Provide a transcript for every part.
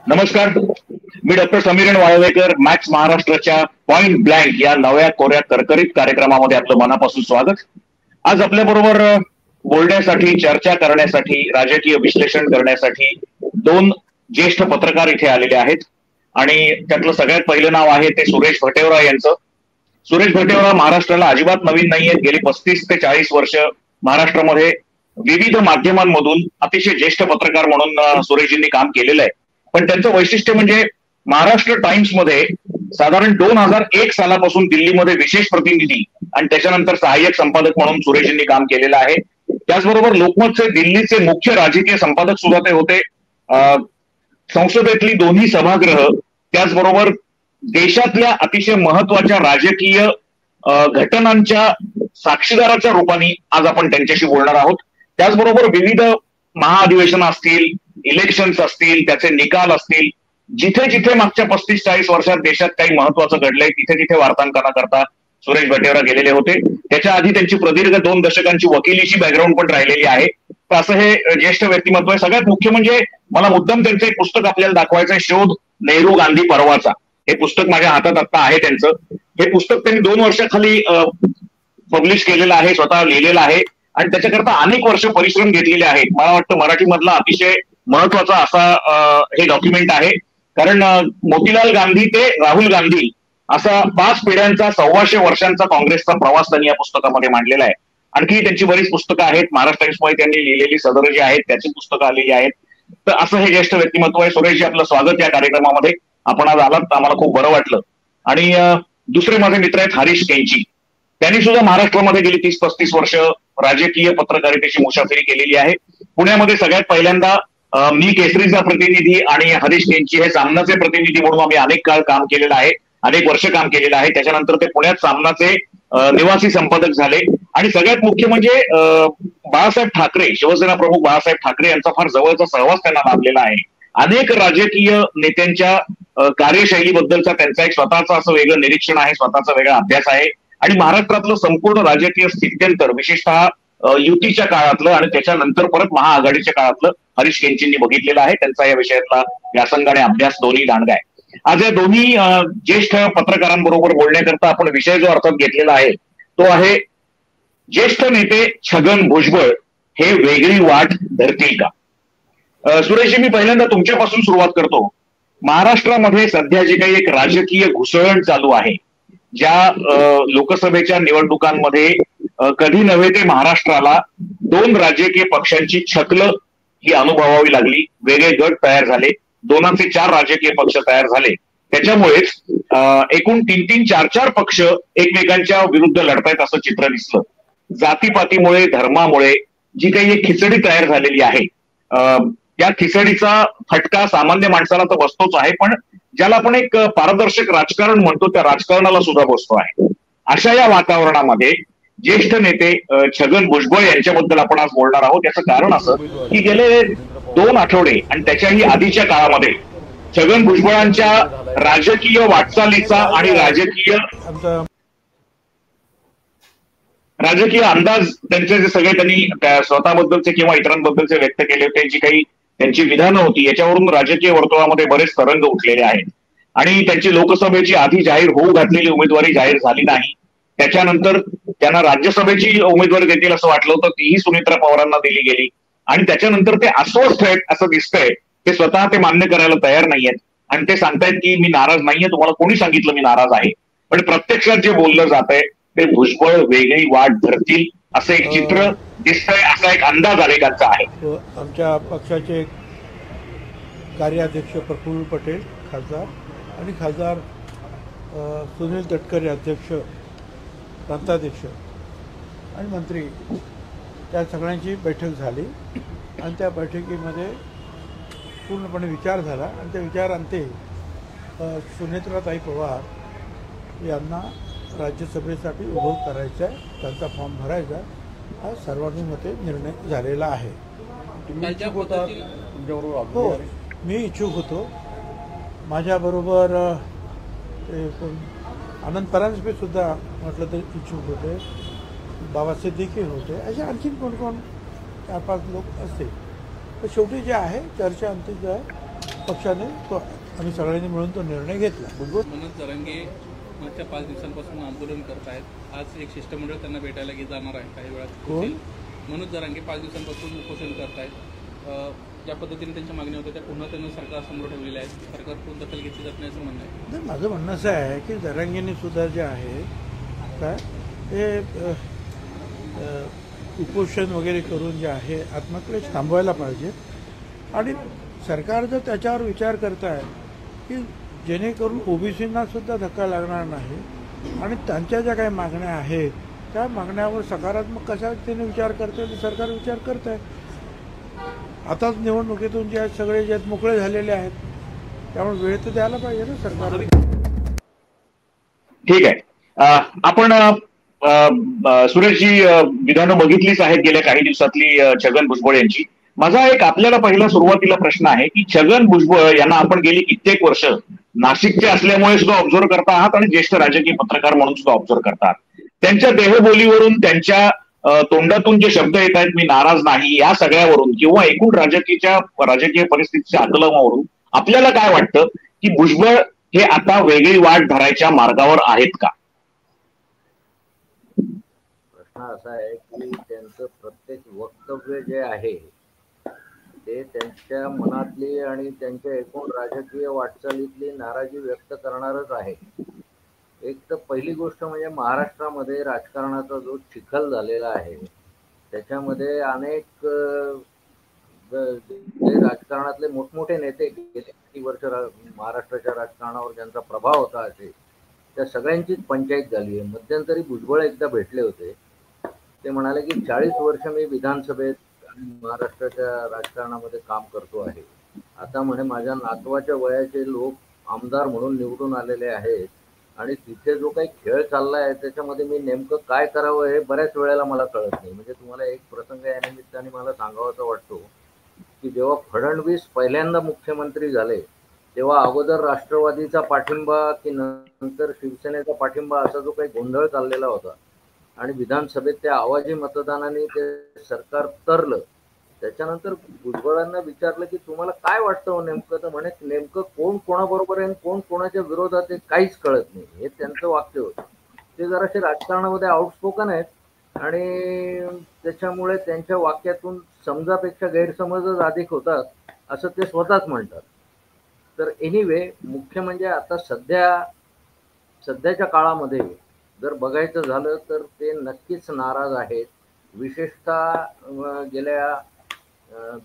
नमस्कार. मी doctor Sameeran Walwekar. Max महाराष्ट्राच्या point blank या नव्या कोऱ्या करकरीत कार्यक्रमामध्ये आपलं मनापासून स्वागत. आज आपल्या बरोबर बोलण्यासाठी, चर्चा करण्यासाठी, राजकीय विश्लेषण करण्यासाठी दोन ज्येष्ठ पत्रकार इथे आलेले आहेत आणि त्यातलं सगळ्यात पहिलं नाव आहे ते सुरेश भटेवरा यांचं. सुरेश भटेवरा महाराष्ट्राला अजिबात नवीन नाहीये. गेली 35 ते 40 वर्ष महाराष्ट्रामध्ये विविध माध्यमांमधून अतिशय ज्येष्ठ पत्रकार म्हणून सुरेशजींनी काम केलेलं आहे. पण त्यांचं वैशिष्ट्य म्हणजे महाराष्ट्र टाइम्स मध्ये साधारण 2001 सालापासून दिल्लीमध्ये विशेष प्रतिनिधी आणि त्याच्यानंतर सहाय्यक संपादक म्हणून सुरेशजींनी काम केलेलं आहे. त्याचबरोबर लोकमतचे दिल्लीचे मुख्य राजकीय संपादक सुद्धा ते होते. संसदेतली दोन्ही सभागृह, त्याचबरोबर देशातल्या अतिशय महत्वाच्या राजकीय घटनांच्या साक्षीदाराच्या रूपाने आज आपण त्यांच्याशी बोलणार आहोत. त्याचबरोबर विविध महाअधिवेशन असतील, इलेक्शन्स असतील, त्याचे निकाल असतील, जिथे जिथे मागच्या 35-40 वर्षात देशात काही महत्वाचं घडलंय तिथे तिथे वार्तांकनाकरता सुरेश भटेवरा गेलेले होते. त्याच्या आधी त्यांची प्रदीर्घ 2 दशकांची वकिलीची बॅकग्राऊंड पण राहिलेली आहे. तर असं हे ज्येष्ठ व्यक्तिमत्व आहे. सगळ्यात मुख्य म्हणजे मला मुद्दाम त्यांचं एक पुस्तक आपल्याला दाखवायचं आहे, शोध नेहरू गांधी पर्वाचा. हे पुस्तक माझ्या हातात आता आहे त्यांचं. हे पुस्तक त्यांनी 2 वर्षाखाली पब्लिश केलेलं आहे, स्वतः लिहिलेलं आहे आणि त्याच्याकरता अनेक वर्ष परिश्रम घेतलेले आहेत. मला वाटतं मराठीमधला अतिशय महत्वाचा असा हे डॉक्युमेंट आहे. कारण मोतीलाल गांधी ते राहुल गांधी असा 5 पिढ्यांचा 125 वर्षांचा काँग्रेसचा प्रवास त्यांनी या पुस्तकामध्ये मांडलेला आहे. आणखी त्यांची बरीच पुस्तकं आहेत. महाराष्ट्र टाइम्समध्ये त्यांनी लिहिलेली सदर जी आहेत त्याची पुस्तकं आलेली आहेत. तर असं हे ज्येष्ठ व्यक्तिमत्व आहे. सुरेशजी, आपलं स्वागत या कार्यक्रमामध्ये. आपण आज आलात, आम्हाला खूप बरं वाटलं. आणि दुसरे माझे मित्र आहेत हरीश केंची. त्यांनी सुद्धा महाराष्ट्रामध्ये गेली 30-35 वर्ष राजकीय पत्रकारितेची मुसाफिरी केलेली आहे. पुण्यामध्ये सगळ्यात पहिल्यांदा मी केसरीचा प्रतिनिधी आणि हरीश केंची हे सामनाचे प्रतिनिधी म्हणून आम्ही अनेक काळ काम केलेलं आहे, अनेक वर्ष काम केलेलं आहे. त्याच्यानंतर ते पुण्यात सामनाचे निवासी संपादक झाले आणि सगळ्यात मुख्य म्हणजे बाळासाहेब ठाकरे, शिवसेना प्रमुख बाळासाहेब ठाकरे यांचा फार जवळचा सहवास त्यांना लाभलेला आहे. अनेक राजकीय नेत्यांच्या कार्यशैलीबद्दलचा त्यांचा एक स्वतःचा असं वेगळं निरीक्षण आहे, स्वतःचा वेगळा अभ्यास आहे. आणि महाराष्ट्रातलं संपूर्ण राजकीय स्थित्यंतर, विशेषतः युतीच्या काळातलं आणि त्याच्यानंतर परत महाआघाडीच्या काळातलं हरीश केंचींनी बघितलेलं आहे. त्यांचा या विषयातला व्यासंग आणि अभ्यास दोन्ही दांडगा आहे. आज या दोन्ही ज्येष्ठ पत्रकारांबरोबर बोलण्याकरता आपण विषय जो अर्थात घेतलेला आहे तो आहे, ज्येष्ठ नेते छगन भुजबळ हे वेगळी वाट धरतील का? सुरेशजी, मी पहिल्यांदा तुमच्यापासून सुरुवात करतो. महाराष्ट्रामध्ये सध्या जे काही एक राजकीय घुसळण चालू आहे, ज्या लोकसभेच्या निवडणुकांमध्ये कधी नव्हे ते महाराष्ट्राला 2 राजकीय पक्षांची छकल ही अनुभवावी लागली. वेगळे गट तयार झाले, 2 ते 4 राजकीय पक्ष तयार झाले. त्याच्यामुळेच एकूण 3-3, 4-4 पक्ष एकमेकांच्या विरुद्ध लढतायत असं चित्र दिसलं. जातीपातीमुळे, धर्मामुळे जी काही एक खिचडी तयार झालेली आहे, त्या खिचडीचा फटका सामान्य माणसाला तर बसतोच आहे, पण ज्याला आपण एक पारदर्शक राजकारण म्हणतो त्या राजकारणाला सुद्धा बसतो आहे. अशा या वातावरणामध्ये ज्येष्ठ नेते छगन भुजबळ यांच्याबद्दल आपण आज बोलणार आहोत. याचं कारण असं की गेले 2 आठवडे आणि त्याच्याही आधीच्या काळामध्ये छगन भुजबळांच्या राजकीय वाटचालीचा आणि राजकीय अंदाज त्यांचे जे सगळे त्यांनी स्वतःबद्दलचे किंवा इतरांबद्दलचे व्यक्त केले होते, जी काही त्यांची विधानं होती, याच्यावरून राजकीय वर्तुळामध्ये बरेच तरंग उठलेले आहेत. आणि त्यांची लोकसभेची आधी जाहीर होऊ घातलेली उमेदवारी जाहीर झाली नाही. त्याच्यानंतर त्यांना राज्यसभेची उमेदवारी देतील असं वाटलं होतं, तीही सुमित्रा पवारांना दिली गेली. आणि त्याच्यानंतर ते अस्वस्थ आहेत असं दिसतंय. ते स्वतः ते मान्य करायला तयार नाहीयेत आणि ते सांगतायत की मी नाराज नाहीये. तुम्हाला कोणी सांगितलं मी नाराज आहे? पण प्रत्यक्षात जे बोललं जात आहे ते भुजबळ वेगळी वाट धरतील असं एक चित्र दिसतंय, असा एक अंदाज अनेकांचा आहे. आमच्या पक्षाचे कार्याध्यक्ष प्रफुल्ल पटेल खासदार आणि खासदार सुनील तटकरे अध्यक्ष, प्रांताध्यक्ष आणि मंत्री, त्या सगळ्यांची बैठक झाली आणि त्या बैठकीमध्ये पूर्णपणे विचार झाला आणि त्या विचारांते सुनेत्राताई पवार यांना राज्यसभेसाठी उभं करायचं आहे, त्यांचा फॉर्म भरायचा आहे, हा सर्वानुमते निर्णय झालेला आहे. तुम्ही इच्छुक होता? तुमच्याबरोबर? हो, मी इच्छुक होतो. माझ्याबरोबर ते कोण आनंद परांजपे सुद्धा म्हटलं तर इच्छुक होते, बाबा सिद्दीकी होते, असे आणखीन कोण कोण 4-5 लोक असते. तर शेवटी जे आहे चर्चा अंतिम जो आहे पक्षाने तो आम्ही सगळ्यांनी मिळून तो निर्णय घेतला. मनोज जरांगे मागच्या 5 दिवसांपासून आंदोलन करत आहेत. आज एक शिष्टमंडळ त्यांना भेटायला जाणार आहे काही वेळात. कोण? मनोज जरांगे 5 दिवसांपासून उपोषण करत आहेत. ज्या पद्धतीने त्यांच्या मागण्या होत्या त्या पुन्हा त्यांना सरकारसमोर ठेवलेल्या आहेत. सरकारकडून दखल घेतली जात नाही असं म्हणणं आहे. नाही, माझं म्हणणं असं आहे की जरांगेंनी सुद्धा जे आहे काय ते उपोषण वगैरे करून जे आहे आत्मक्लेश थांबवायला पाहिजे. आणि सरकार जर त्याच्यावर विचार करत आहे की जेणेकरून ओबीसींना सुद्धा धक्का लागणार नाही आणि त्यांच्या ज्या काही मागण्या आहेत त्या मागण्यावर सकारात्मक कशा त्याने विचार करते ते सरकार विचार करत आहे. आताच निवडणुकीतून जे आहेत सगळे जे आहेत मोकळे झालेले आहेत त्यामुळे वेळ तर द्यायला पाहिजे ना सरकार. ठीक आहे. आपण सुरेशजी विधानं बघितलीच आहेत गेल्या काही दिवसातली छगन भुजबळ यांची. माझा एक आपल्याला पहिला सुरुवातीला प्रश्न आहे की छगन भुजबळ यांना आपण गेली कित्येक वर्ष नाशिकचे असल्यामुळे सुद्धा ऑब्झर्व्ह करता आहात आणि ज्येष्ठ राजकीय पत्रकार म्हणून सुद्धा ऑब्झर्व्ह करतात. त्यांच्या देहबोलीवरून त्यांच्या तोंडातून जे शब्द येत आहेत मी नाराज नाही या सगळ्यावरून किंवा एकूण राजकीय परिस्थितीच्या आकलनावरून आपल्याला काय वाटतं की भुजबळ हे आता वेगळी वाट धरायच्या मार्गावर आहेत का? प्रश्न असा आहे की त्यांचं प्रत्येक वक्तव्य जे आहे ते त्यांच्या मनातली आणि त्यांच्या एकूण राजकीय वाटचालीतली नाराजी व्यक्त करणारच आहे. एक तर पहिली गोष्ट म्हणजे महाराष्ट्रामध्ये राजकारणाचा जो चिखल झालेला आहे त्याच्यामध्ये अनेक जे राजकारणातले मोठमोठे नेते गेले काही वर्ष महाराष्ट्राच्या राजकारणावर ज्यांचा प्रभाव होता असे त्या सगळ्यांचीच पंचायत झाली आहे. मध्यंतरी भुजबळ एकदा भेटले होते. ते म्हणाले की 40 वर्ष मी विधानसभेत आणि महाराष्ट्राच्या राजकारणामध्ये काम करतो आहे. आता म्हणे माझ्या नातवाच्या वयाचे लोक आमदार म्हणून निवडून आलेले आहेत आणि तिथे जो काही खेळ चालला आहे त्याच्यामध्ये मी नेमकं काय करावं हे बऱ्याच वेळेला मला कळत नाही. म्हणजे तुम्हाला एक प्रसंग या निमित्ताने मला सांगावासा वाटतो की जेव्हा फडणवीस पहिल्यांदा मुख्यमंत्री झाले तेव्हा अगोदर राष्ट्रवादीचा पाठिंबा की नंतर शिवसेनेचा पाठिंबा असा जो काही गोंधळ चाललेला होता आणि विधानसभेत त्या आवाजी मतदानाने ते सरकार तरलं. त्याच्यानंतर भुजबळांना विचारलं की तुम्हाला काय वाटतं नेमकं, तर म्हणे नेमकं कोण कोणाबरोबर आहे कोण कोणाच्या विरोधात आहे काहीच कळत नाही हे त्यांचं वाक्य होतं. ते जरासे राजकारणामध्ये आउटस्पोकन आहेत आणि त्याच्यामुळे त्यांच्या वाक्यातून समजापेक्षा गैरसमजच अधिक होतात असं ते स्वतःच म्हणतात. तर एनिवे मुख्य म्हणजे आता सध्याच्या काळामध्ये जर बघायचं झालं तर ते नक्कीच नाराज आहेत. विशेषतः गेल्या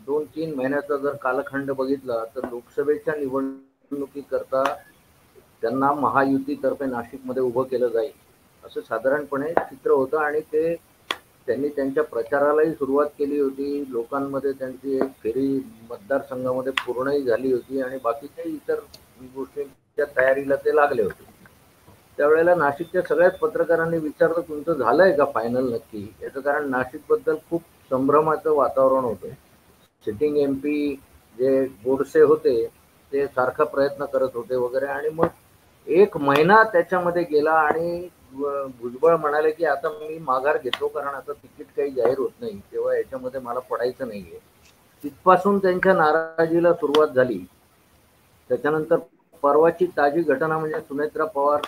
2-3 महिन्याचा जर कालखंड बघितला तर लोकसभेच्या निवडणुकीकरता त्यांना महायुतीतर्फे नाशिकमध्ये उभं केलं जाईल असं साधारणपणे चित्र होतं आणि ते त्यांनी त्यांच्या प्रचारालाही सुरुवात केली होती. लोकांमध्ये त्यांची एक फेरी मतदारसंघामध्ये पूर्णही झाली होती आणि बाकीच्या इतर गोष्टींच्या तयारीला ते लागले होते. त्यावेळेला नाशिकच्या सगळ्याच पत्रकारांनी विचारलं तुमचं झालंय का फायनल नक्की, याचं कारण नाशिकबद्दल खूप संभ्रमाचं वातावरण होतं. सिटिंग MP जे गोडसे होते ते सारखा प्रयत्न करत होते वगैरे आणि मग 1 महिना त्याच्यामध्ये गेला आणि भुजबळ म्हणाले की आता मी माघार घेतो कारण आता तिकीट काही जाहीर होत नाही तेव्हा याच्यामध्ये मला पडायचं नाहीये. तिथपासून त्यांच्या नाराजीला सुरुवात झाली. त्याच्यानंतर परवाची ताजी घटना म्हणजे सुनेत्रा पवार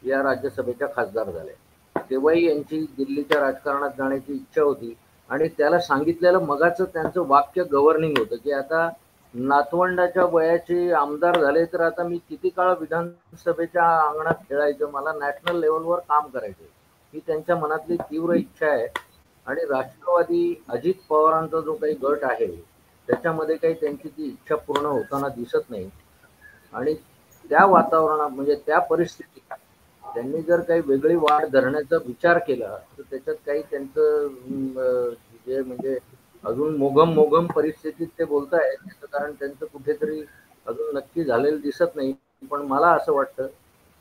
या राज्यसभेच्या खासदार झाल्या. तेव्हाही यांची दिल्लीच्या राजकारणात जाण्याची इच्छा होती आणि त्याला सांगितलेलं मगाचं त्यांचं वाक्य गव्हर्निंग होतं की आता नातवंडाच्या वयाचे आमदार झाले तर आता मी किती काळ विधानसभेच्या अंगणात खेळायचं, मला नॅशनल लेवलवर काम करायचं ही त्यांच्या मनातली तीव्र इच्छा आहे. आणि राष्ट्रवादी अजित पवारांचा जो काही गट आहे त्याच्यामध्ये काही त्यांची ती इच्छा पूर्ण होताना दिसत नाही. आणि त्या वातावरणात म्हणजे त्या परिस्थितीत त्यांनी जर काही वेगळी वाढ धरण्याचा विचार केला तर त्याच्यात काही त्यांचं जे म्हणजे अजून मोघम परिस्थितीत ते बोलतायत त्याचं कारण त्यांचं कुठेतरी अजून नक्की झालेलं दिसत नाही. पण मला असं वाटतं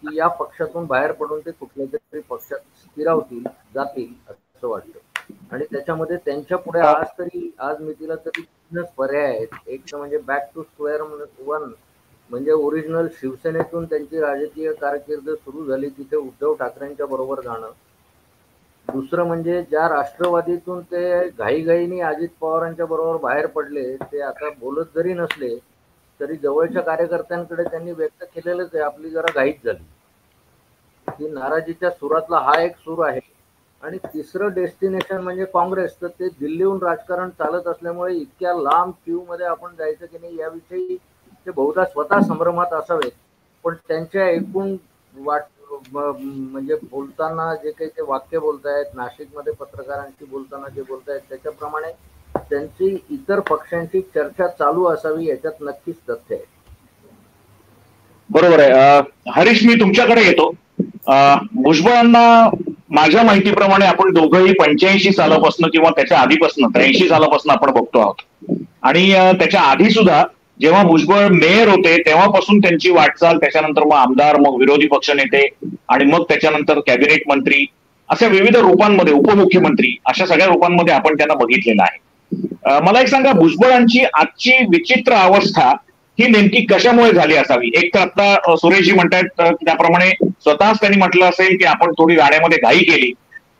की या पक्षातून बाहेर पडून ते कुठल्या तरी पक्षात स्थिरावतील जातील असं वाटतं. आणि त्याच्यामध्ये त्यांच्या पुढे आज मितीला तरी 3च पर्याय आहेत. एक तर म्हणजे बॅक टू स्क्वेअर वन म्हणजे ओरिजिनल शिवसेनेतून त्यांची राजकीय कारकीर्द सुरू झाली तिथे उद्धव ठाकरेंच्या बरोबर जाणं. दुसरं म्हणजे ज्या राष्ट्रवादीतून ते घाईघाईने अजित पवारांच्या बरोबर बाहेर पडले ते आता बोलत जरी नसले तरी जवळच्या कार्यकर्त्यांकडे त्यांनी व्यक्त केलेलंच आहे. आपली जरा घाईच झाली. की नाराजीच्या सुरातला हा एक सूर आहे. आणि तिसरं डेस्टिनेशन म्हणजे काँग्रेस. तर ते दिल्लीहून राजकारण चालत असल्यामुळे इतक्या लांब क्यू मध्ये आपण जायचं की नाही याविषयी ते बहुधा स्वतः संभ्रमात असावेत. पण त्यांच्या एकूण म्हणजे बोलताना जे काही ते वाक्य बोलतायत, नाशिकमध्ये पत्रकारांशी बोलताना जे बोलतायत त्याच्याप्रमाणे त्यांची इतर पक्षांची चर्चा चालू असावी याच्यात नक्कीच तथ्य आहे. बरोबर आहे. हरीश, मी तुमच्याकडे येतो. भुजबळांना माझ्या माहितीप्रमाणे आपण दोघंही 85 सालापासून किंवा त्याच्या आधीपासून 83 सालापासून आपण बघतो आहोत. आणि त्याच्या आधी सुद्धा जेव्हा भुजबळ मेयर होते तेव्हापासून त्यांची वाटचाल, त्याच्यानंतर मग आमदार, मग विरोधी पक्षनेते आणि मग त्याच्यानंतर कॅबिनेट मंत्री, अशा विविध रूपांमध्ये, उपमुख्यमंत्री, अशा सगळ्या रूपांमध्ये आपण त्यांना बघितलेलं आहे. मला एक सांगा, भुजबळांची आजची विचित्र अवस्था ही नेमकी कशामुळे झाली असावी? एक तर आता सुरेशजी म्हणतायत त्याप्रमाणे स्वतःच त्यांनी म्हटलं असेल की आपण थोडी गाड्यामध्ये घाई केली.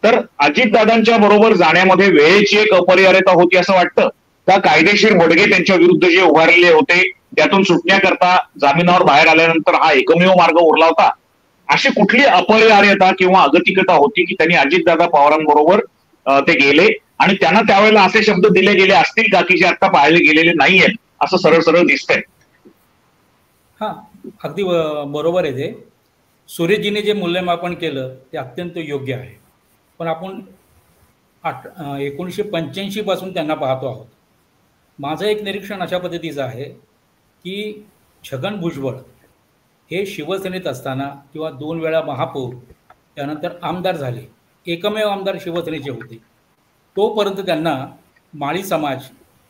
तर अजितदादांच्या बरोबर जाण्यामध्ये वेळेची एक अपरिहार्यता होती असं वाटतं का? कायदेशीर बडगे त्यांच्या विरुद्ध जे उभारलेले होते त्यातून सुटण्याकरता जामिनावर बाहेर आल्यानंतर हा एकमेव मार्ग उरला होता? अशी कुठली अपरिहार्यता किंवा अगतिकता होती की त्यांनी अजितदादा पवारांबरोबर ते गेले आणि त्यांना त्यावेळेला असे शब्द दिले गेले असतील का की जे आता पाळले गेलेले नाहीयेत असं सरळ सरळ दिसतंय? हां, अगदी बरोबर आहे. ते सुरेशजीने जे मूल्यमापन केलं ते अत्यंत योग्य आहे. पण आपण 1985 पासून त्यांना पाहतो आहोत. माझं एक निरीक्षण अशा पद्धतीचं आहे की छगन भुजबळ हे शिवसेनेत असताना किंवा 2 वेळा महापौर, त्यानंतर आमदार झाले, एकमेव आमदार शिवसेनेचे होते. तोपर्यंत त्यांना माळी समाज,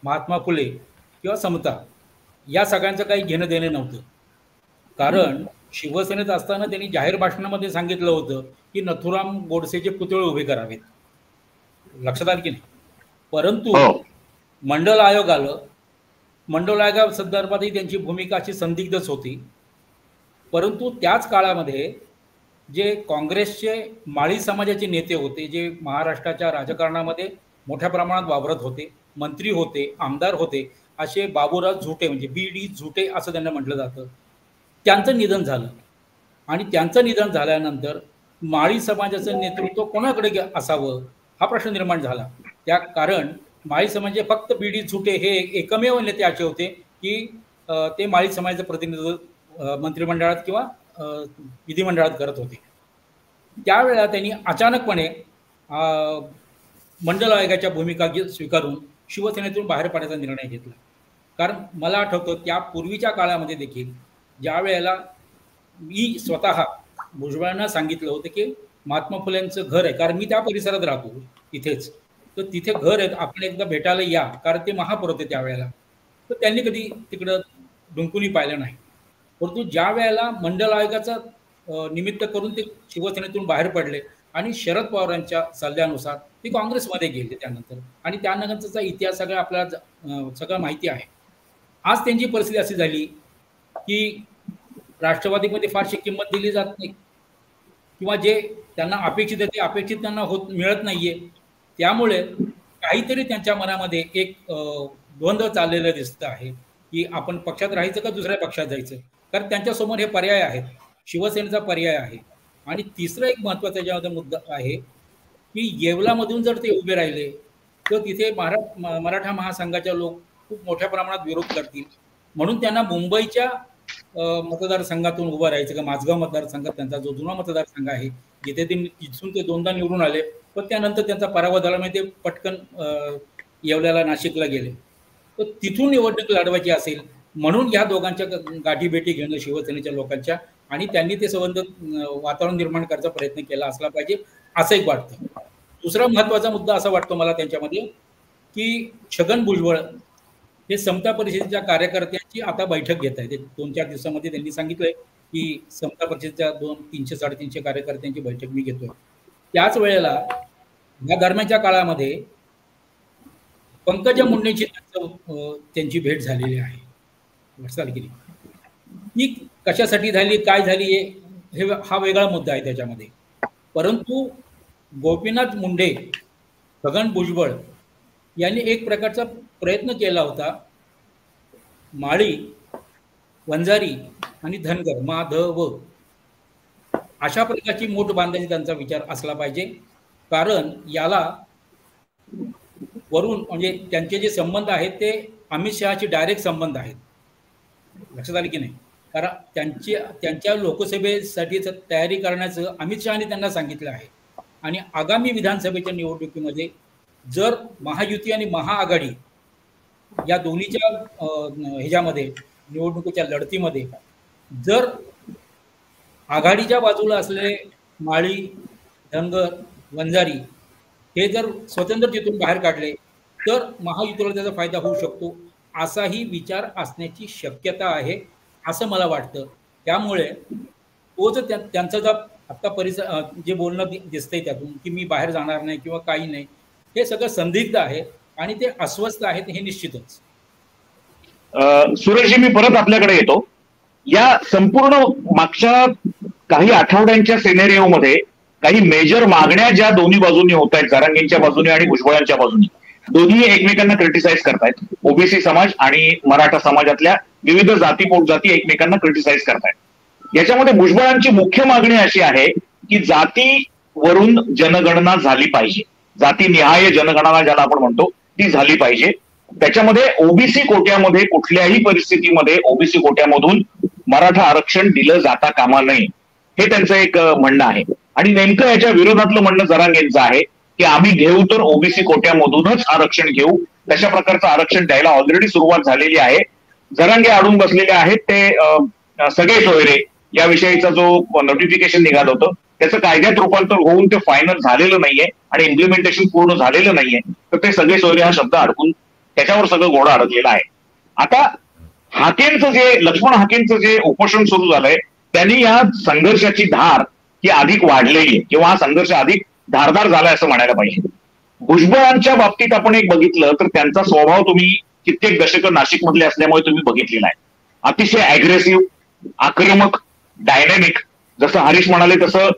महात्मा फुले किंवा समता या सगळ्यांचं काही घेणं देणं नव्हतं. कारण शिवसेनेत असताना त्यांनी जाहीर भाषणामध्ये सांगितलं होतं की नथुराम गोडसेचे पुतळे उभे करावेत. लक्षात आलं की नाही? परंतु मंडल आयोग आलं. मंडल आयोगासंदर्भातही त्यांची भूमिका अशी संदिग्धच होती. परंतु त्याच काळामध्ये जे काँग्रेसचे माळी समाजाचे नेते होते, जे महाराष्ट्राच्या राजकारणामध्ये मोठ्या प्रमाणात वावरत होते, मंत्री होते, आमदार होते, असे बाबूराव झुटे, म्हणजे BD झुटे असं त्यांना म्हटलं जातं, त्यांचं निधन झालं. आणि त्यांचं निधन झाल्यानंतर माळी समाजाचं नेतृत्व कोणाकडे असावं हा प्रश्न निर्माण झाला. त्या कारण माळी समाज फक्त BD झुटे हे एकमेव नेते असे होते की ते माळी समाजाचं प्रतिनिधित्व मंत्रिमंडळात किंवा विधिमंडळात करत होते. त्यावेळेला त्यांनी अचानकपणे मंडल आयोगाच्या भूमिका स्वीकारून शिवसेनेतून बाहेर पडण्याचा निर्णय घेतला. कारण मला आठवतं त्या पूर्वीच्या काळामध्ये देखील ज्या वेळेला मी स्वतः भुजबळांना सांगितलं होतं की महात्मा फुलेंचं घर आहे, कारण मी त्या परिसरात राहतो इथेच, तर तिथे घर आहेत, आपण एकदा भेटायला या, कारण ते महापौर होते त्यावेळेला. तर त्यांनी कधी तिकडं डुंकुनी पाहिलं नाही. परंतु ज्या वेळेला मंडल आयोगाचा निमित्त करून ते शिवसेनेतून बाहेर पडले आणि शरद पवारांच्या सल्ल्यानुसार ते काँग्रेसमध्ये गेले त्यानंतर, आणि त्यानंतरचा इतिहास सगळा आपल्याला सगळं माहिती आहे. आज त्यांची परिस्थिती अशी झाली की राष्ट्रवादीमध्ये फारशी किंमत दिली जात नाही किंवा जे त्यांना अपेक्षित आहे ते अपेक्षित त्यांना मिळत नाहीये. त्यामुळे काहीतरी त्यांच्या मनामध्ये एक द्वंद्व चाललेलं दिसतं आहे की आपण पक्षात राहायचं का दुसऱ्या पक्षात जायचं. कारण त्यांच्यासमोर हे पर्याय आहेत, शिवसेनेचा पर्याय आहे. आणि तिसरं एक महत्त्वाचा ज्यामध्ये मुद्दा आहे की येवलामधून जर ते उभे राहिले तर तिथे मराठा महासंघाच्या लोक खूप मोठ्या प्रमाणात विरोध करतील. म्हणून त्यांना मुंबईच्या मतदारसंघातून उभं राहायचं का माझगाव मतदारसंघात त्यांचा जो जुना मतदारसंघ आहे जिथे ते तिथून ते 2दा निवडून आले, पण त्यानंतर त्यांचा पराभव झाल्यामुळे ते पटकन येवल्याला नाशिकला गेले. तर तिथून निवडणूक लढवायची असेल म्हणून ह्या दोघांच्या गाठीभेटी घेणं शिवसेनेच्या लोकांच्या, आणि त्यांनी ते संबंध वातावरण निर्माण करायचा प्रयत्न केला असला पाहिजे असं एक वाटतं. दुसरा महत्त्वाचा मुद्दा असा वाटतो मला त्यांच्यामध्ये की छगन भुजबळ हे समता परिषदेच्या कार्यकर्त्यांची आता बैठक घेत आहेत. 2-4 दिवसामध्ये त्यांनी सांगितलंय की समता परिषदेच्या 300-350 कार्यकर्त्यांची बैठक मी घेतोय. त्याच वेळेला या दरम्यानच्या काळामध्ये पंकजा मुंडेंची त्यांची भेट झालेली आहे. लक्षात की ती कशासाठी झाली, काय झाली हे हा वेगळा मुद्दा आहे त्याच्यामध्ये. परंतु गोपीनाथ मुंडे, छगन भुजबळ यांनी एक प्रकारचा प्रयत्न केला होता माळी वंजारी आणि धनगर माधव अशा प्रकारची मोठ बांधायची त्यांचा विचार असला पाहिजे. कारण याला वरून म्हणजे त्यांचे जे संबंध आहेत ते अमित शहाचे डायरेक्ट संबंध आहेत. लक्षात आले की नाही? कारण त्यांच्या लोकसभेसाठी तयारी करण्याचं अमित शहाने त्यांना सांगितलं आहे. आणि आगामी विधानसभेच्या निवडणुकीमध्ये जर महायुती आणि महाआघाडी या दोन्हीच्या ह्याच्यामध्ये निवडणुकीच्या लढतीमध्ये जर आघाडीच्या बाजूला असलेले माळी, धनगर, वंजारी हे जर स्वतंत्र तिथून बाहेर काढले तर महायुतीला त्याचा फायदा होऊ शकतो असाही विचार असण्याची शक्यता आहे असं मला वाटतं. त्यामुळे तो जर त्यांचा जर आत्ता जे बोलणं दिसतंय त्यातून की मी बाहेर जाणार नाही किंवा काही नाही, हे सगळं संदिग्ध आहे आणि ते अस्वस्थ आहेत हे निश्चितच. सुरेशजी, मी परत आपल्याकडे येतो. या संपूर्ण मागच्या काही आठवड्यांच्या सिनेरिओमध्ये काही मेजर मागण्या ज्या दोन्ही बाजूनी होत आहेत, जरांगेंच्या बाजूने आणि भुजबळांच्या बाजूने, दोन्ही एकमेकांना क्रिटिसाइज करतायत. ओबीसी समाज आणि मराठा समाजातल्या विविध जाती पोटजाती एकमेकांना क्रिटिसाइज करतायत. याच्यामध्ये भुजबळांची मुख्य मागणी अशी आहे की जातीवरून जनगणना झाली पाहिजे, जातीनिहाय जनगणना ज्याला आपण म्हणतो ती झाली पाहिजे. त्याच्यामध्ये ओबीसी कोट्यामध्ये कुठल्याही परिस्थितीमध्ये ओबीसी कोट्यामधून मराठा आरक्षण दिलं जाता कामा नये, हे त्यांचं एक म्हणणं आहे. आणि नेमकं याच्या विरोधातलं म्हणणं जरांगेंचं आहे की आम्ही घेऊ तर ओबीसी कोट्यामधूनच आरक्षण घेऊ. तशा प्रकारचं आरक्षण द्यायला ऑलरेडी सुरुवात झालेली आहे. जरांगे अडून बसलेले आहेत ते सगळे सोयरे याविषयीचा जो नोटिफिकेशन निघालं होतं त्याचं कायद्यात रूपांतर होऊन ते फायनल झालेलं नाहीये आणि इम्प्लिमेंटेशन पूर्ण झालेलं नाहीये. तर ते सगळे सोयरे हा शब्द अडकून त्याच्यावर सगळं घोडा अडकलेला आहे. आता लक्ष्मण हाकेंचं जे उपोषण सुरू झालंय त्यांनी या संघर्षाची धार ही अधिक वाढलेली आहे किंवा हा संघर्ष अधिक धारदार झालाय असं म्हणायला पाहिजे. भुजबळांच्या बाबतीत आपण एक बघितलं तर त्यांचा स्वभाव तुम्ही कित्येक दशकं नाशिक मधले असल्यामुळे तुम्ही बघितलेला आहे. अतिशय अग्रेसिव्ह, आक्रमक, डायनॅमिक, जसं हरीश म्हणाले तसं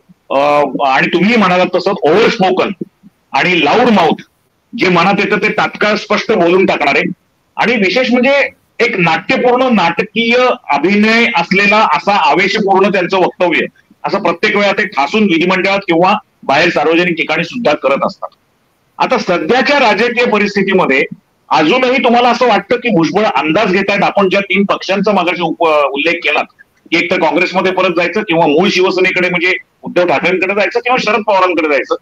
आणि तुम्ही म्हणालात तसं ओव्हर स्पोकन आणि लाऊड माउथ, जे मनात येतं ते तात्काळ स्पष्ट बोलून टाकणारे आणि विशेष म्हणजे एक नाट्यपूर्ण नाटकीय अभिनय असलेला असा आवेशपूर्ण त्यांचं वक्तव्य असं प्रत्येक वेळा ते ठासून विधिमंडळात किंवा बाहेर सार्वजनिक ठिकाणी सुद्धा करत असतात. आता सध्याच्या राजकीय परिस्थितीमध्ये अजूनही तुम्हाला असं वाटतं की भुजबळ अंदाज घेत आहेत? आपण ज्या 3 पक्षांचा मागाशी उल्लेख केलात, एक तर काँग्रेसमध्ये परत जायचं किंवा मूळ शिवसेनेकडे म्हणजे उद्धव ठाकरेंकडे जायचं किंवा शरद पवारांकडे जायचं,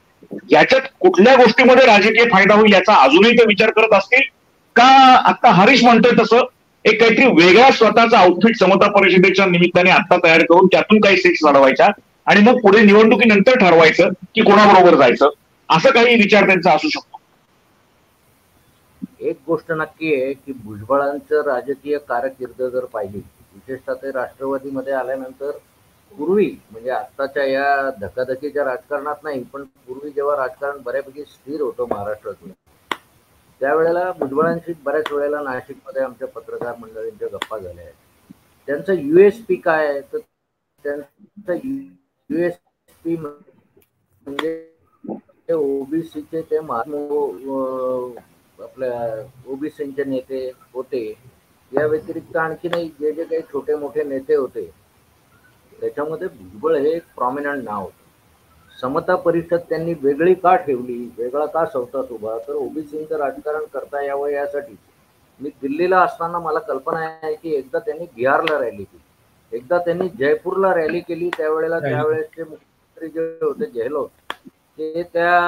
याच्यात कुठल्या गोष्टीमध्ये राजकीय फायदा होईल याचा अजूनही ते विचार करत असतील का आता हरीश म्हणतोय तसं एक काहीतरी वेगळा स्वतःचा आउटफिट समता परिषदेच्या निमित्ताने आता तयार करून त्यातून काही सीट्स लढवायच्या आणि मग पुढे निवडणुकीनंतर ठरवायचं की कोणाबरोबर जायचं, असं काही विचार त्यांचा असू शकतो? एक गोष्ट नक्की आहे की भुजबळांचं राजकीय कारकीर्द जर पाहिली, विशेषतः ते राष्ट्रवादीमध्ये आल्यानंतर पूर्वी म्हणजे आत्ताच्या या धकाधकीच्या राजकारणात नाही, पण पूर्वी जेव्हा राजकारण बऱ्यापैकी स्थिर होतं महाराष्ट्रातून, त्यावेळेला भुजबळांशी बऱ्याच वेळेला नाशिकमध्ये आमच्या पत्रकार मंडळींच्या गप्पा झाल्या आहेत. त्यांचं USP काय आहे तर त्यांचं USP म्हणजे ओबीसीचे ते आपल्या ओबीसीचे नेते होते. या व्यतिरिक्त आणखीनही जे जे काही छोटे मोठे नेते होते त्याच्यामध्ये भुजबळ हे एक प्रॉमिनंट नाव होतं. समता परिषद त्यांनी वेगळी का ठेवली, वेगळा का संस्थात उभा, तर ओबीसीचं राजकारण करता यावं यासाठी. मी दिल्लीला असताना मला कल्पना आहे की एकदा त्यांनी बिहारला रॅली केली, एकदा त्यांनी जयपूरला रॅली केली. त्यावेळेसचे मुख्यमंत्री जे होते गेहलोत ते त्या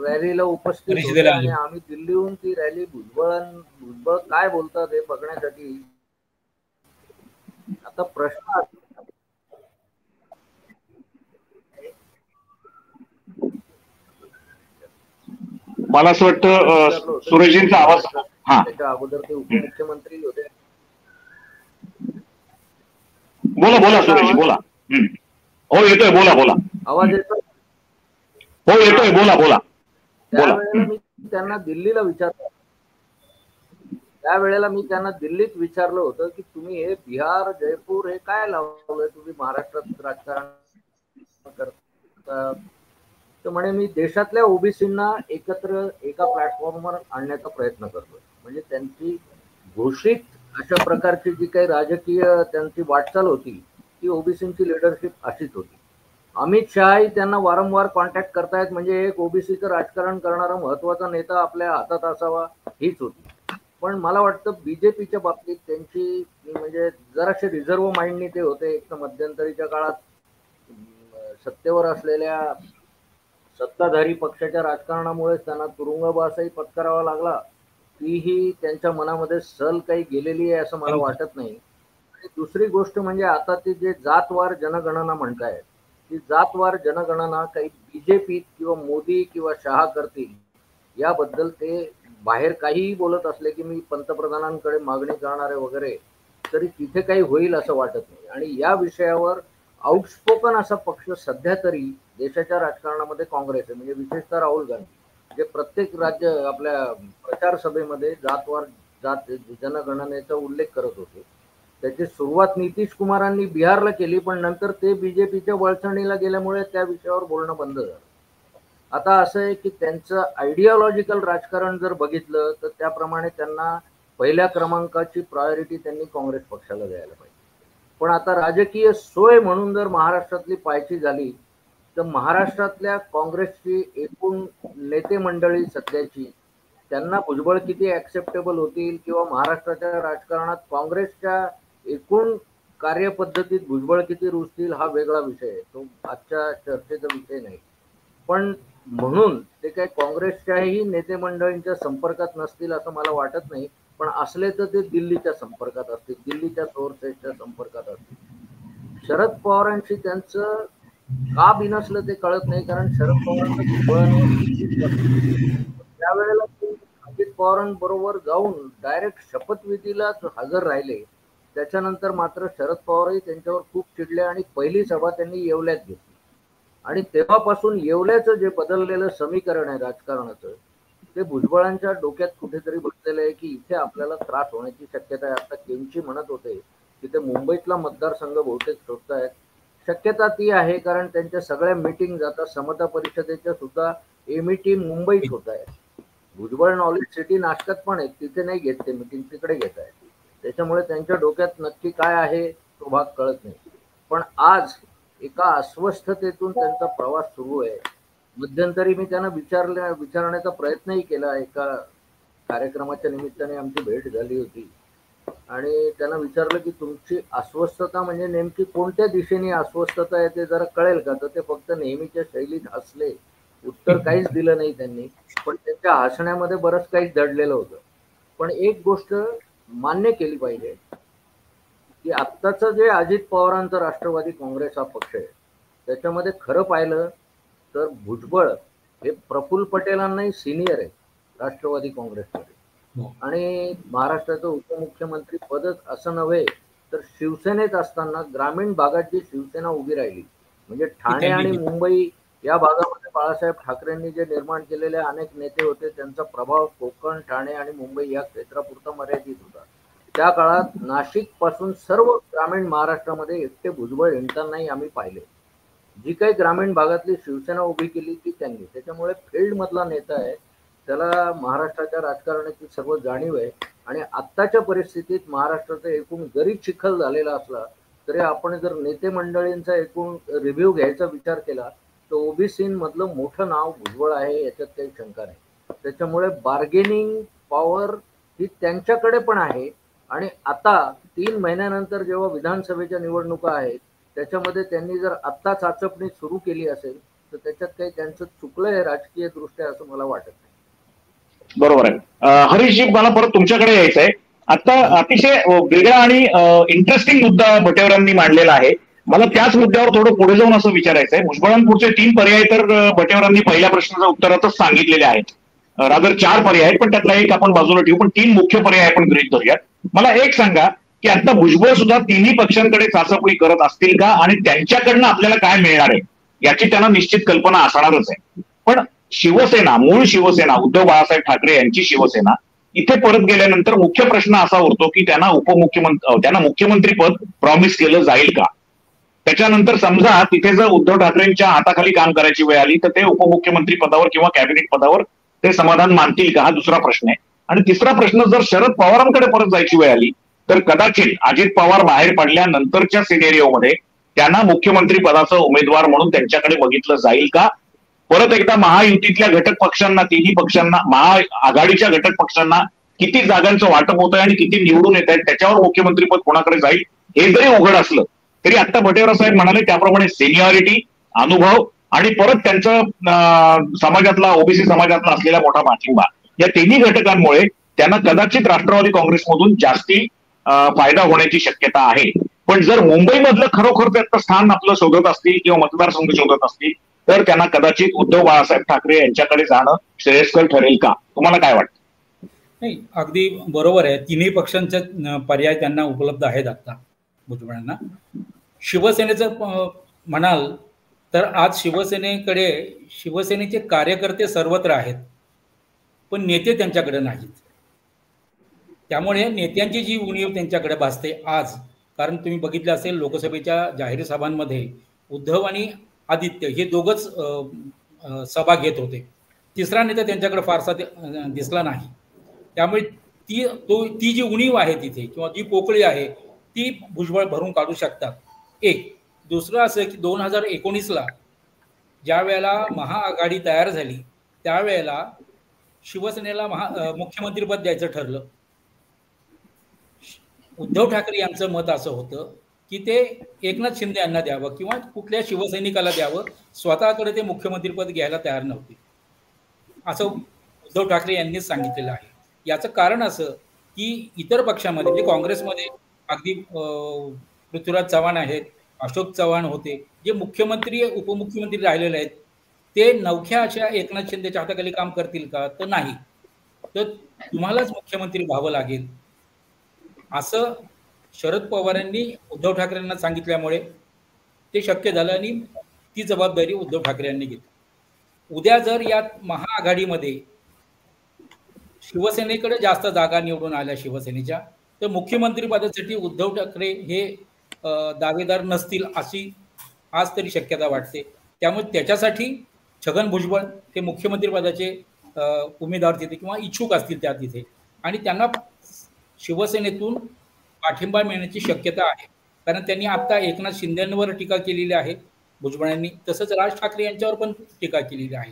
रॅलीला उपस्थित होते आणि आम्ही दिल्लीहून ती रॅली भुजबळ काय बोलतात हे बघण्यासाठी. आता प्रश्न मला असं वाटतं सुरेशजींचा आवाज, त्याच्या अगोदर ते उपमुख्यमंत्री होते. बोला सुरेशजी बोला. हो येतोय, बोला. आवाज येतोय? हो येतोय, बोला. त्यावेळेला मी त्यांना दिल्लीत विचारलं होतं की तुम्ही हे बिहार जयपूर हे काय लावलंय, तुम्ही महाराष्ट्रात राजकारण करता. तर म्हणे मी देशातल्या ओबीसींना एकत्र एका प्लॅटफॉर्मवर आणण्याचा प्रयत्न करतोय. म्हणजे त्यांची घोषित अशा प्रकारची जी काही राजकीय त्यांची वाटचाल होती ती ओबीसीची लिडरशिप अशीच होती. अमित शहाही त्यांना वारंवार कॉन्टॅक्ट करतायत, म्हणजे एक ओबीसीचं राजकारण करणारा महत्वाचा नेता आपल्या हातात असावा हीच होती. पण मला वाटतं बीजेपीच्या बाबतीत त्यांची म्हणजे जराशे रिझर्व्ह माइंडनी ते होते. एक तर मध्यंतरीच्या काळात सत्तेवर असलेल्या सत्ताधारी पक्षाच्या राजकारणामुळे त्यांना तुरुंगवासही पत्करावा लागला. तीही त्यांच्या मनामध्ये सल काही गेलेली आहे असं मला वाटत नाही. आणि दुसरी गोष्ट म्हणजे आता ते जे जातवार जनगणना म्हणतायत, ती जातवार जनगणना काही बीजेपी किंवा मोदी किंवा शहा करतील याबद्दल ते बाहेर काहीही बोलत असले की मी पंतप्रधानांकडे मागणी करणार आहे वगैरे, तरी तिथे काही होईल असं वाटत नाही. आणि या विषयावर आउटस्पोकन असा पक्ष सध्या तरी देशाच्या राजकारणामध्ये काँग्रेस आहे. म्हणजे विशेषतः राहुल गांधी जे प्रत्येक राज्य आपल्या प्रचार सभेमध्ये जात जनगणनेचा उल्लेख करत होते. त्याची सुरुवात नितीश कुमारांनी बिहारला केली, पण नंतर ते बीजेपीच्या वळचणीला गेल्यामुळे त्या विषयावर बोलणं बंद झालं. आता असं आहे की त्यांचं आयडिओलॉजिकल राजकारण जर बघितलं तर त्याप्रमाणे त्यांना पहिल्या क्रमांकाची प्रायोरिटी त्यांनी काँग्रेस पक्षाला द्यायला पाहिजे. पण आता राजकीय सोय म्हणून जर महाराष्ट्रातली पाहायची झाली तर महाराष्ट्रातल्या काँग्रेसची एकूण नेते मंडळी सध्याची, त्यांना भुजबळ किती ऍक्सेप्टेबल होतील किंवा महाराष्ट्राच्या राजकारणात काँग्रेसच्या एकूण कार्यपद्धतीत भुजबळ किती रुजतील हा वेगळा विषय आहे, तो आजच्या चर्चेचा विषय नाही. पण म्हणून ते काही काँग्रेसच्याही नेते मंडळींच्या संपर्कात नसतील असं मला वाटत नाही. पण असले तर ते दिल्लीच्या संपर्कात असतील, दिल्लीच्या सोर्सेसच्या संपर्कात असतील. शरद पवारांशी त्यांचं का बिनसलं ते कळत नाही, कारण शरद पवारांचं त्यावेळेला ते अजित पवारांबरोबर जाऊन डायरेक्ट शपथविधीलाच हजर राहिले. त्याच्यानंतर मात्र शरद पवारही त्यांच्यावर खूप चिडले आणि पहिली सभा त्यांनी येवल्यात घेतली. आणि तेव्हापासून येवल्याचं जे बदललेलं समीकरण आहे राजकारणाचं, ते भुजबळांच्या डोक्यात कुठेतरी बसलेलं आहे की इथे आपल्याला त्रास होण्याची शक्यता आहे. आता केंची म्हणत होते की ते मुंबईतला मतदारसंघ बहुतेक शोधतायत. शक्यता ती आहे, कारण त्यांच्या सगळ्या मीटिंग आता समता परिषदेच्या सुद्धा एमईटी मुंबईत होत आहेत. भुजबळ नॉलेज सिटी नाशकात पण आहेत, तिथे नाही घेत ते मीटिंग, तिकडे घेत आहेत. त्याच्यामुळे त्यांच्या डोक्यात नक्की काय आहे तो भाग कळत नाही. पण आज एका अस्वस्थतेतून त्यांचा प्रवास सुरू आहे. मध्यंतरी मी त्यांना विचारण्याचा प्रयत्नही केला. एका कार्यक्रमाच्या निमित्ताने आमची भेट झाली होती आणि त्यांना विचारलं की तुमची अस्वस्थता म्हणजे नेमकी कोणत्या दिशेने अस्वस्थता आहे ते जरा कळेल का. तर ते फक्त नेहमीच्या शैलीत हसले. उत्तर काहीच दिलं नाही त्यांनी, पण त्यांच्या हसण्यामध्ये बरंच काही दडलेलं होतं. पण एक गोष्ट मान्य केली पाहिजे की आत्ताचं जे अजित पवारांचं राष्ट्रवादी काँग्रेस हा पक्ष आहे, त्याच्यामध्ये खरं पाहिलं तर भुजबळ हे प्रफुल्ल पटेलांनाही सिनियर आहे राष्ट्रवादी काँग्रेसमध्ये. आणि महाराष्ट्राचं उपमुख्यमंत्री पदच असं नव्हे तर शिवसेनेत असताना ग्रामीण भागात जी शिवसेना उभी राहिली, म्हणजे ठाणे आणि मुंबई या भागामध्ये बाळासाहेब ठाकरेंनी जे निर्माण केलेले अनेक नेते होते, त्यांचा प्रभाव कोकण, ठाणे आणि मुंबई या क्षेत्रापुरता मर्यादित होता. त्या काळात नाशिक पासून सर्व ग्रामीण महाराष्ट्रामध्ये एकटे भुजबळ हिंडतानाही आम्ही पाहिले. जी काही ग्रामीण भागातली शिवसेना उभी केली ती त्यांनी. त्याच्यामुळे फील्ड मधला नेता आहे, त्याला महाराष्ट्राच्या राजकारणाची सर्व जाणीव आहे. आणि आत्ताच्या परिस्थितीत महाराष्ट्राचा एकूण जरी चिखल झालेला असला तरी आपण जर नेते मंडळींचा एकूण रिव्ह्यू घ्यायचा विचार केला तर ओबीसी मधलं मोठं नाव भुजबळ आहे, याच्यात काही शंका नाही. त्याच्यामुळे बार्गेनिंग पॉवर ही त्यांच्याकडे पण आहे. आणि आता 3 महिन्यानंतर जेव्हा विधानसभेच्या निवडणुका आहेत त्याच्यामध्ये त्यांनी जर आत्ता चाचपणी सुरू केली असेल तर त्याच्यात काही त्यांचं चुकलंय राजकीय दृष्ट्या असं मला वाटत नाही. बरोबर आहे. हरीशजी, मला परत तुमच्याकडे यायचं आहे. आता अतिशय वेगळा आणि इंटरेस्टिंग मुद्दा बटेवरांनी मांडलेला आहे. मला त्याच मुद्द्यावर थोडं पुढे जाऊन असं विचारायचं आहे. भुजबळांपुढचे 3 पर्याय तर बटेवरांनी पहिल्या प्रश्नाच्या उत्तरातच सांगितलेले आहेत. रादर 4 पर्याय आहेत, पण त्यातला एक आपण बाजूला ठेवू. पण 3 मुख्य पर्याय आपण गृहीत धरूयात. मला एक सांगा की आता भुजबळ सुद्धा तिन्ही पक्षांकडे चाचपणी करत असतील का, आणि त्यांच्याकडनं आपल्याला काय मिळणार आहे याची त्यांना निश्चित कल्पना असणारच आहे. पण शिवसेना, मूळ शिवसेना, उद्धव बाळासाहेब ठाकरे यांची शिवसेना इथे परत गेल्यानंतर मुख्य प्रश्न असा उरतो की त्यांना मुख्यमंत्रीपद प्रॉमिस केलं जाईल का. त्याच्यानंतर समजा तिथे जर उद्धव ठाकरेंच्या हाताखाली काम करायची वेळ आली तर ते उपमुख्यमंत्री पदावर किंवा कॅबिनेट पदावर ते समाधान मानतील का, हा दुसरा प्रश्न आहे. आणि तिसरा प्रश्न, जर शरद पवारांकडे परत जायची वेळ आली तर कदाचित अजित पवार बाहेर पडल्यानंतरच्या सिनेरिओमध्ये त्यांना मुख्यमंत्री पदाचा उमेदवार म्हणून त्यांच्याकडे बघितलं जाईल का? परत एकदा महायुतीतल्या घटक पक्षांना, तिन्ही पक्षांना, महाआघाडीच्या घटक पक्षांना किती जागांचं वाटप होत आहे आणि किती निवडून येत आहेत त्याच्यावर मुख्यमंत्रीपद कोणाकडे जाईल हे जरी उघड असलं तरी आता भटेरा साहेब म्हणाले त्याप्रमाणे सिनियरिटी, अनुभव आणि परत त्यांचं समाजातला, ओबीसी समाजातला असलेला मोठा पाठिंबा, या तिन्ही घटकांमुळे त्यांना कदाचित राष्ट्रवादी काँग्रेसमधून जास्ती फायदा होण्याची शक्यता आहे. पण जर मुंबईमधलं खरोखर त्याचं स्थान आपलं शोधत असतील किंवा मतदारसंघ शोधत असतील तर त्यांना कदाचित उद्धव बाळासाहेब ठाकरे यांच्याकडे जाणं श्रेयस्कर ठरेल का? तुम्हाला काय वाटतं? नाही, अगदी बरोबर आहे. तिन्ही पक्षांचे पर्याय त्यांना उपलब्ध आहेत आता भुजबळांना. शिवसेनेचं म्हणाल तर आज शिवसेनेचे कार्यकर्ते सर्वत्र आहेत पण नेते त्यांच्याकडे नाहीत. त्यामुळे नेत्यांची जी उणीव त्यांच्याकडे भासते आज, कारण तुम्ही बघितलं असेल लोकसभेच्या जाहीर सभांमध्ये उद्धव आणि आदित्य हे दोघंच सभा घेत होते. तिसरा नेता त्यांच्याकडे फारसा दिसला नाही. त्यामुळे ती जी उणीव आहे तिथे किंवा जी पोकळी आहे ती भुजबळ भरून काढू शकतात. एक. दुसरं असं की 2019ला ज्या वेळेला महाआघाडी तयार झाली त्यावेळेला शिवसेनेला मुख्यमंत्रीपद द्यायचं ठरलं. उद्धव ठाकरे यांचं मत असं होतं की ते एकनाथ शिंदे यांना द्यावं किंवा कुठल्या शिवसैनिकाला द्यावं, स्वतःकडे ते मुख्यमंत्रीपद घ्यायला तयार नव्हते असं उद्धव ठाकरे यांनीच सांगितलेलं आहे. याचं कारण असं की इतर पक्षामध्ये म्हणजे काँग्रेसमध्ये अगदी पृथ्वीराज चव्हाण आहेत, अशोक चव्हाण होते, जे मुख्यमंत्री उपमुख्यमंत्री राहिलेले आहेत, ते नवख्या अशा एकनाथ शिंदेच्या हाताखाली काम करतील का? तर नाही. तर तुम्हालाच मुख्यमंत्री व्हावं लागेल असं शरद पवारांनी उद्धव ठाकरेंना सांगितल्यामुळे ते शक्य झालं आणि ती जबाबदारी उद्धव ठाकरे यांनी घेतली. उद्या जर या महाआघाडीमध्ये शिवसेनेकडे जास्त जागा निवडून आल्या शिवसेनेच्या, तर मुख्यमंत्री पदासाठी उद्धव ठाकरे हे दावेदार नसतील अशी आज तरी शक्यता वाटते. त्यामुळे त्याच्यासाठी छगन भुजबळ हे मुख्यमंत्री पदाचे उमेदवार तिथे किंवा इच्छुक असतील त्या तिथे आणि त्यांना शिवसेनेतून पाठिंबा मिळण्याची शक्यता आहे. कारण त्यांनी आता एकनाथ शिंदेंवर टीका केलेली आहे भुजबळांनी, तसंच राज ठाकरे यांच्यावर पण टीका केलेली आहे.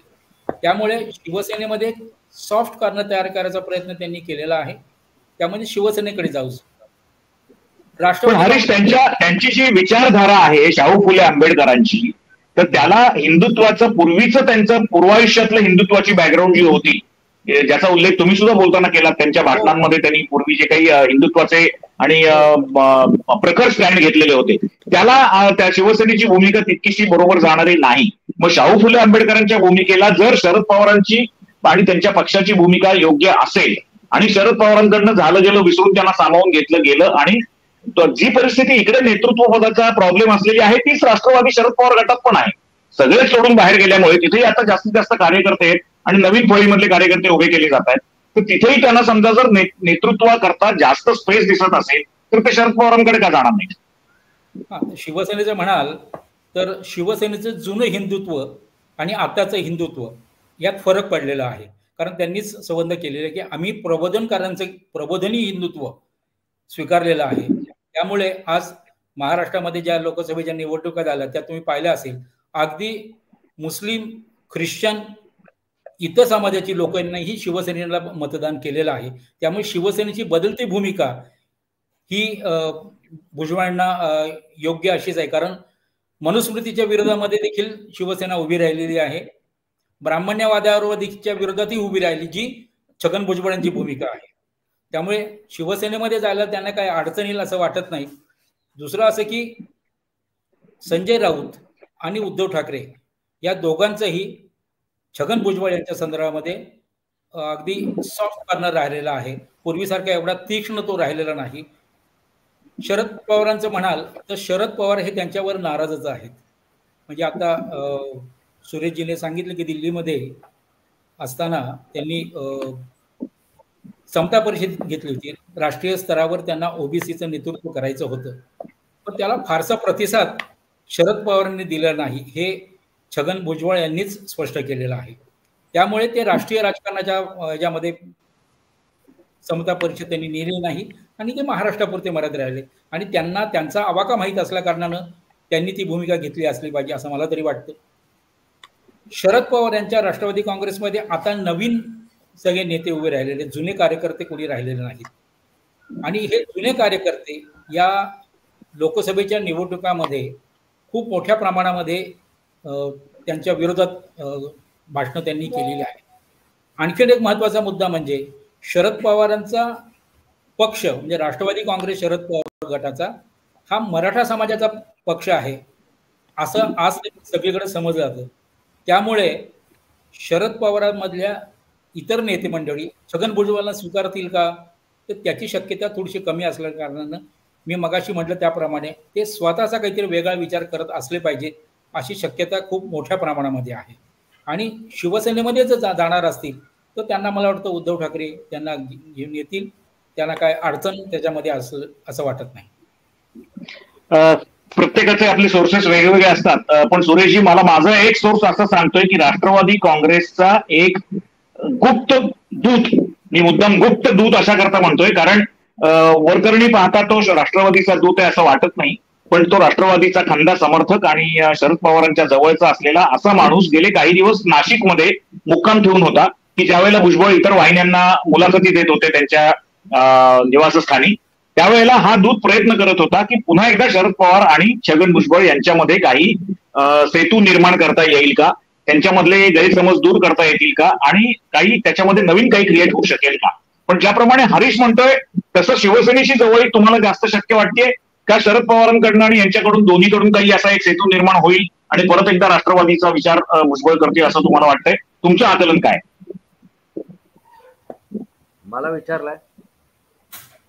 त्यामुळे शिवसेनेमध्ये सॉफ्ट कॉर्नर तयार करायचा प्रयत्न त्यांनी केलेला आहे. त्यामध्ये शिवसेनेकडे जाऊ हरीश, त्यांची जी विचारधारा आहे शाहू फुले आंबेडकरांची, तर त्याला हिंदुत्वाचं पूर्वीचं त्यांचं पूर्वायुष्यातलं हिंदुत्वाची बॅकग्राऊंड जी होती ज्याचा उल्लेख तुम्ही सुद्धा बोलताना केला, त्यांच्या भाषणांमध्ये त्यांनी पूर्वी जे काही हिंदुत्वाचे आणि प्रखर स्टँड घेतलेले होते त्याला त्या शिवसेनेची भूमिका तितकीशी बरोबर जाणारी नाही. मग शाहू फुले आंबेडकरांच्या भूमिकेला जर शरद पवारांची आणि त्यांच्या पक्षाची भूमिका योग्य असेल आणि शरद पवारांकडनं झालं गेलं विसरून त्यांना सामावून घेतलं गेलं आणि जी परिस्थिती इकडे नेतृत्व पदाचा प्रॉब्लेम असलेली आहे तीच राष्ट्रवादी शरद पवार गटात पण आहे. सगळेच सोडून बाहेर गेल्यामुळे तिथेही आता जास्तीत जास्त कार्यकर्ते आहेत आणि नवीन फळीमधले कार्यकर्ते उभे केले जात आहेत. तर तिथेही त्यांना समजा जर नेतृत्वाकरता जास्त स्पेस दिसत असेल तर ते शरद पवारांकडे का जाणार नाही? शिवसेनेचं म्हणाल तर शिवसेनेचं जुनं हिंदुत्व आणि आताचं हिंदुत्व यात फरक पडलेला आहे. कारण त्यांनीच संबंध केलेला आहे की आम्ही प्रबोधनकारांचं प्रबोधनी हिंदुत्व स्वीकारलेलं आहे. त्यामुळे आज महाराष्ट्रामध्ये ज्या लोकसभेच्या निवडणुका झाल्या त्या तुम्ही पाहिल्या असेल, अगदी मुस्लिम, ख्रिश्चन, इतर समाजाची लोकांनाही शिवसेनेला मतदान केलेलं आहे. त्यामुळे शिवसेनेची बदलती भूमिका ही भुजबळांना योग्य अशीच आहे. कारण मनुस्मृतीच्या विरोधामध्ये देखील शिवसेना उभी राहिलेली आहे, ब्राह्मण्यवादाच्या विरोधातही उभी राहिली जी छगन भुजबळांची भूमिका आहे. त्यामुळे शिवसेनेमध्ये जायला त्यांना काही अडचण येईल असं वाटत नाही. दुसरं असं की संजय राऊत आणि उद्धव ठाकरे या दोघांचंही छगन भुजबळ यांच्या संदर्भामध्ये अगदी सॉफ्ट कॉर्नर राहिलेला आहे. पूर्वीसारखा एवढा तीक्ष्ण तो राहिलेला नाही. शरद पवारांचं म्हणाल तर शरद पवार हे त्यांच्यावर नाराजच आहेत. म्हणजे आता सुरेशजीने सांगितलं की दिल्लीमध्ये असताना त्यांनी समता परिषद घेतली होती. राष्ट्रीय स्तरावर त्यांना ओबीसीचं नेतृत्व करायचं होतं, पण त्याला फारसा प्रतिसाद शरद पवारांनी दिला नाही हे छगन भुजबळ यांनीच स्पष्ट केलेलं आहे. त्यामुळे ते राष्ट्रीय राजकारणाच्या याच्यामध्ये समता परिषद त्यांनी नेली नाही आणि ते महाराष्ट्रापुरते मर्यादित राहिले आणि त्यांना त्यांचा आवाका माहीत असल्या कारणानं त्यांनी ती भूमिका घेतली असली पाहिजे असं मला तरी वाटतं. शरद पवार यांच्या राष्ट्रवादी काँग्रेसमध्ये आता नवीन सगळे नेते उभे राहिलेले, जुने कार्यकर्ते कोणी राहिलेले नाहीत आणि हे जुने कार्यकर्ते या लोकसभेच्या निवडणुकामध्ये खूप मोठ्या प्रमाणामध्ये त्यांच्या विरोधात भाषणं त्यांनी केलेली आहे. आणखीन एक महत्त्वाचा मुद्दा म्हणजे शरद पवारांचा पक्ष म्हणजे राष्ट्रवादी काँग्रेस शरद पवार गटाचा हा मराठा समाजाचा पक्ष आहे असं आज सगळीकडे समजलं जातं. त्यामुळे शरद पवारांमधल्या इतर नेते मंडळी छगन भुजबळांना स्वीकारतील का, तर त्याची शक्यता थोडीशी कमी असल्या कारणानं मी मगाशी म्हटलं त्याप्रमाणे ते स्वतःचा काहीतरी वेगळा विचार करत असले पाहिजे अशी शक्यता खूप मोठ्या प्रमाणामध्ये आहे. आणि शिवसेनेमध्ये जर जाणार असतील तर त्यांना मला वाटतं उद्धव ठाकरे त्यांना घेऊन येतील, त्यांना काय अडचण त्याच्यामध्ये असं वाटत नाही. प्रत्येकाचे आपले सोर्सेस वेगवेगळे असतात, पण सुरेशजी मला माझा एक सोर्स असं सांगतोय की राष्ट्रवादी काँग्रेसचा एक गुप्त दूत, मी मुद्दाम गुप्त दूत अशा करता म्हणतोय कारण वरकरणी पाहता तो राष्ट्रवादीचा दूत आहे असं वाटत नाही, पण तो राष्ट्रवादीचा खंदा समर्थक आणि शरद पवारांच्या जवळचा असलेला असा माणूस गेले काही दिवस नाशिकमध्ये मुक्काम ठेवून होता की ज्यावेळेला भुजबळ इतर वाहिन्यांना मुलाखती देत होते त्यांच्या निवासस्थानी, त्यावेळेला हा दूत प्रयत्न करत होता की पुन्हा एकदा शरद पवार आणि छगन भुजबळ यांच्यामध्ये काही सेतू निर्माण करता येईल का, त्यांच्यामधले गैरसमज दूर करता येतील का आणि काही त्याच्यामध्ये नवीन काही क्रिएट होऊ शकेल का. पण ज्याप्रमाणे हरीश म्हणतोय तसं शिवसेनेशी जवळ तुम्हाला जास्त शक्य वाटते का शरद पवारांकडनं आणि यांच्याकडून दोन्हीकडून काही असा एक सेतू निर्माण होईल आणि परत एकदा राष्ट्रवादीचा विचार भुजबळ करतील असं तुम्हाला वाटतंय? तुमचं आकलन काय? मला विचारलाय?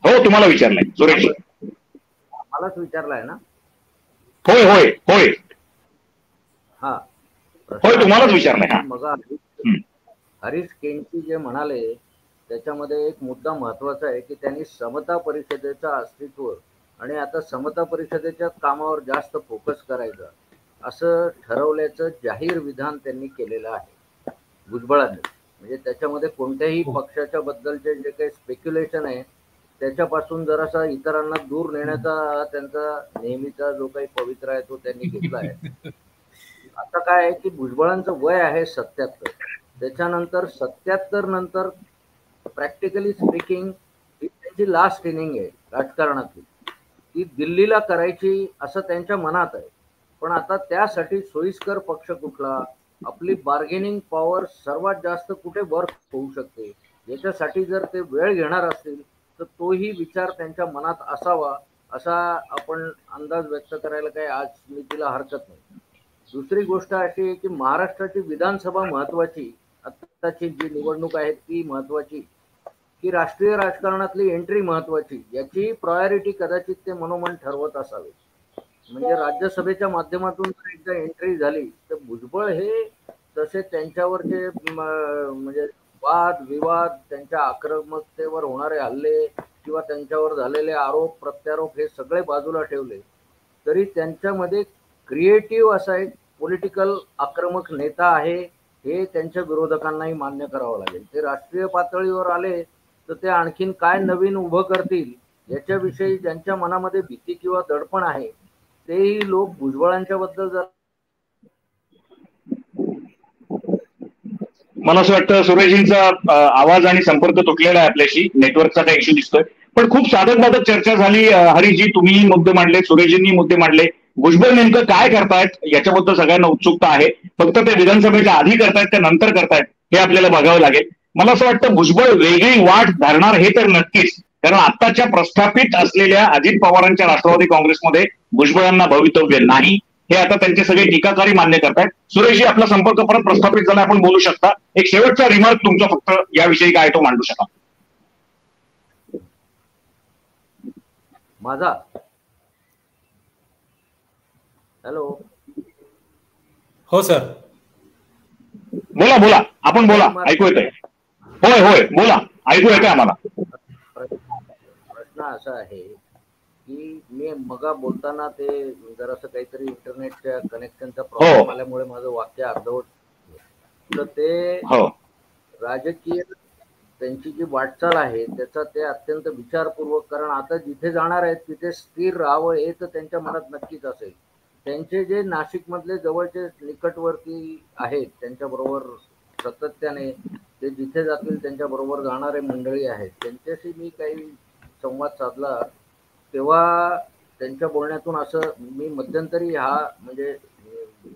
हो तुम्हाला विचारलंय सुरेश. मलाच विचारलाय ना? होय होय होय हा होय तुम्हालाच विचारलंय. मग हरीश केंची जे म्हणाले त्याच्यामध्ये एक मुद्दा महत्वाचा आहे की त्यांनी समता परिषदेचं अस्तित्व आणि आता समता परिषदेच्या कामावर जास्त फोकस करायचा असं ठरवल्याचं जाहीर विधान त्यांनी केलेलं आहे भुजबळांनी. म्हणजे त्याच्यामध्ये कोणत्याही पक्षाच्या बद्दलचे जे काही स्पेक्युलेशन आहे त्याच्यापासून जरासा इतरांना दूर नेण्याचा त्यांचा नेहमीचा जो काही पवित्रा आहे तो त्यांनी घेतला आहे. आता काय आहे की भुजबळांचं वय आहे 77, त्याच्यानंतर 77 नंतर प्रॅक्टिकली स्पीकिंग ही त्यांची लास्ट इनिंग आहे राजकारणातली, ती दिल्लीला करायची असं त्यांच्या मनात आहे. पण आता त्यासाठी सोयीस्कर पक्ष कुठला, आपली बार्गेनिंग पॉवर सर्वात जास्त कुठे वर्क होऊ शकते, याच्यासाठी जर ते वेळ घेणार असतील तर तोही विचार त्यांच्या मनात असावा असा आपण अंदाज व्यक्त करायला काही आज मी तिला हरकत नाही. दुसरी गोष्ट अशी आहे की महाराष्ट्राची विधानसभा महत्वाची, आत्ताची जी निवडणूक आहे ती महत्वाची की राष्ट्रीय राजकारणातली एंट्री महत्वाची, याची प्रायोरिटी कदाचित ते मनोमन ठरवत असावे. म्हणजे राज्यसभेच्या माध्यमातून जर एकदा एंट्री झाली तर भुजबळ हे तसे त्यांच्यावरचे म्हणजे वाद विवाद, त्यांच्या आक्रमकतेवर होणारे हल्ले किंवा त्यांच्यावर झालेले आरोप प्रत्यारोप हे सगळे बाजूला ठेवले तरी त्यांच्यामध्ये क्रिएटिव्ह असा एक पॉलिटिकल आक्रमक नेता आहे हे त्यांच्या विरोधकांनाही मान्य करावं लागेल. ते राष्ट्रीय पातळीवर आले तर ते आणखीन काय नवीन उभं करतील याच्याविषयी ज्यांच्या मनामध्ये भीती किंवा दडपण आहे तेही लोक भुजबळांच्या बद्दल जर मला असं वाटतं सुरेशजींचा आवाज आणि संपर्क तुटलेला आहे आपल्याशी, नेटवर्कचा काही इश्यू दिसतोय. पण खूप साधक बाधक चर्चा झाली. हरीशजी तुम्ही मुद्दे मांडले, सुरेशजींनी मुद्दे मांडले. भुजबळ नेमकं काय करतायत याच्याबद्दल सगळ्यांना उत्सुकता आहे. फक्त ते विधानसभेच्या आधी करतायत का नंतर करतायत हे आपल्याला बघावं लागेल. मला असं वाटतं भुजबळ वेगळी वाट धरणार हे तर नक्कीच, कारण आत्ताच्या प्रस्थापित असलेल्या अजित पवारांच्या राष्ट्रवादी काँग्रेसमध्ये भुजबळांना भवितव्य नाही हे आता त्यांचे सगळे टीकाकारी मान्य करतायत. सुरेशजी आपला संपर्क परत प्रस्थापित झाला, आपण बोलू शकता. एक शेवटचा रिमार्क तुमचा फक्त याविषयी काय तो मांडू शका माझा? हॅलो. हो सर. बोला बोला, आपण बोला, ऐकू येतंय. होय होय बोला, ऐकू येतंय आम्हाला. प्रश्न असा आहे की मी मगा बोलताना ते जरासं काहीतरी इंटरनेटच्या कनेक्शनचा प्रॉब्लेम आल्यामुळे माझं वाक्य अर्धवट, तर ते राजकीय त्यांची जी वाटचाल आहे त्याचा ते अत्यंत विचारपूर्वक, कारण आता जिथे जाणार आहेत तिथे स्थिर राहावं हे तर त्यांच्या मनात नक्कीच असेल. त्यांचे जे नाशिकमधले जवळचे निकटवर्ती आहेत त्यांच्याबरोबर सातत्याने ते जिथे जातील त्यांच्याबरोबर जाणारे मंडळी आहेत, त्यांच्याशी मी काही संवाद साधला तेव्हा त्यांच्या बोलण्यातून असं मी मध्यंतरी म्हणजे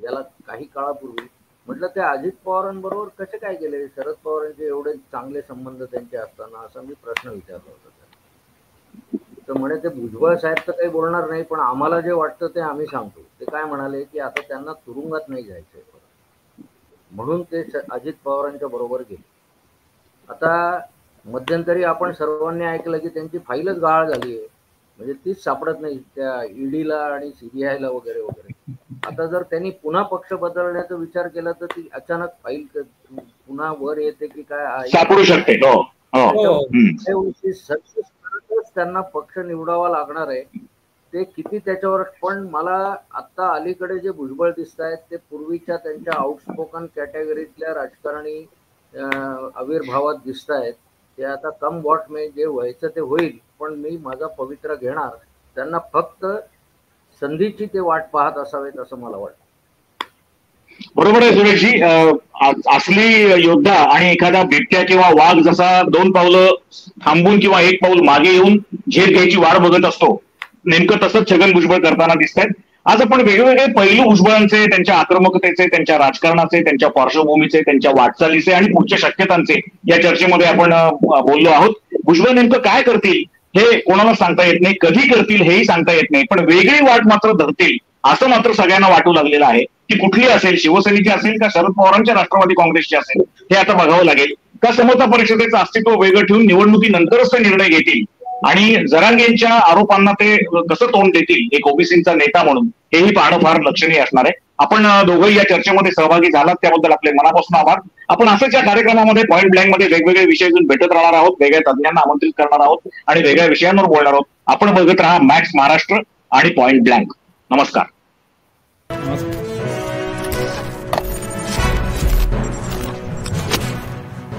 याला काही काळापूर्वी म्हटलं ते अजित पवारांबरोबर कसे काय गेले, शरद पवारांचे एवढे चांगले संबंध त्यांचे असताना, असा मी प्रश्न विचारला होता त्यांना. तर म्हणे ते भुजबळ साहेब तर काही बोलणार नाही, पण आम्हाला जे वाटतं ते आम्ही सांगतो. ते काय म्हणाले की आता त्यांना तुरुंगात नाही जायचंय म्हणून ते अजित पवारांच्या बरोबर गेले. आता मध्यंतरी आपण सर्वांनी ऐकलं की त्यांची फाईलच गहाळ झाली आहे, म्हणजे तीच सापडत नाही त्या ईडीला आणि सीबीआयला वगैरे वगैरे. आता जर त्यांनी पुन्हा पक्ष बदलण्याचा विचार केला तर ती अचानक फाईल पुन्हा वर येते की काय सापडू शकते. त्यांना पक्ष निवडावा लागणार आहे. ते किती त्याच्यावर, पण मला आता अलीकडे जे भुजबळ दिसत आहेत ते पूर्वीच्या त्यांच्या आउटस्पोकन कॅटेगरीतल्या राजकारणी आविर्भावात दिसत आहेत. ते आता कम वॉट मे, जे व्हायचं ते होईल, पण मी माझा पवित्रा घेणार. त्यांना फक्त संधीची ते वाट पाहत असावेत असं मला वाटतं. बरोबर आहे सुरेशजी. असली योद्धा आणि एखादा बिबट्या किंवा वाघ जसा 2 पावलं थांबून किंवा 1 पाऊल मागे येऊन झेप घ्यायची वाट बघत असतो, नेमकं तसंच छगन भुजबळ करताना दिसत आहेत. आज आपण वेगवेगळे पैलू भुजबळांचे, त्यांच्या आक्रमकतेचे, त्यांच्या राजकारणाचे, त्यांच्या पार्श्वभूमीचे, त्यांच्या वाटचालीचे आणि पुढच्या शक्यतांचे या चर्चेमध्ये आपण बोललो आहोत. भुजबळ नेमकं काय करतील हे कोणाला सांगता येत नाही, कधी करतील हेही सांगता येत नाही, पण वेगळी वाट मात्र धरतील असं मात्र सगळ्यांना वाटू लागलेलं आहे. ती कुठली असेल, शिवसेनेची असेल का शरद पवारांच्या राष्ट्रवादी काँग्रेसची असेल, हे आता बघावं लागेल. का समता परिषदेचं अस्तित्व वेगळं ठेवून निवडणुकीनंतरच ते निर्णय घेतील आणि जरांगेंच्या आरोपांना ते कसं तोंड देतील एक ओबीसीचा नेता म्हणून, हेही पाहणं फार लक्षणीय असणार आहे. आपण दोघंही या चर्चेमध्ये सहभागी झालात त्याबद्दल आपले मनापासून आभार. आपण असंच या कार्यक्रमामध्ये पॉइंट ब्लँक मध्ये वेगवेगळे विषय घेऊन भेटत राहणार आहोत, वेगळ्या तज्ञांना आमंत्रित करणार आहोत आणि वेगळ्या विषयांवर बोलणार आहोत. आपण बघत राहा मॅक्स महाराष्ट्र आणि पॉइंट ब्लँक. नमस्कार.